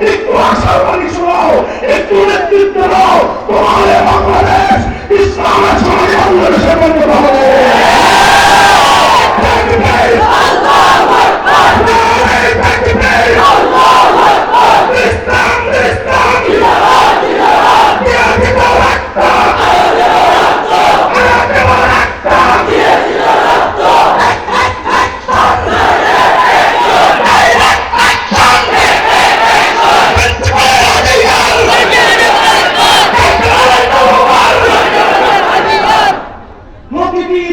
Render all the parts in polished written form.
একটু আশার বাণী শোনো, একটু নেতৃত্ব দাও। তোমার বাংলাদেশ ইসলামের সঙ্গে বাংলাদেশের মধ্যে হবে।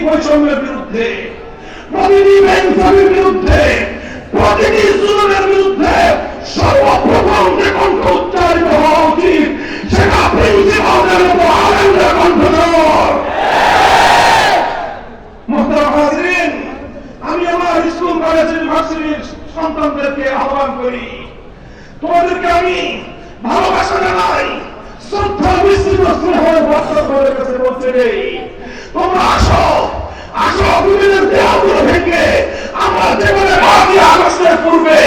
বৈষম্যের বিরুদ্ধে, প্রতিটি বেঞ্চমের বিরুদ্ধে, প্রতিটি জুলুমের বিরুদ্ধে সর্বপ্রথম যে কণ্ঠ উচ্চারিত হওয়া উচিত সেটা প্রিন্সিপালদের মতো আলেমদের কণ্ঠস্বর। মুহতারাম হাজিরিন, আমি আমার স্কুল কলেজ ইউনিভার্সিটির সন্তানদেরকে আহ্বান করি, তোমাদেরকে আমি ভালোবাসা জানাই, শ্রদ্ধা মিশ্রিত স্নেহের বক্তব্যের কাছে বলতে নেই। তোমরা আসো, আসো বিবেকের দেয়ালগুলো ভেঙে আমরা যেভাবে 5ই আগস্টের পূর্বে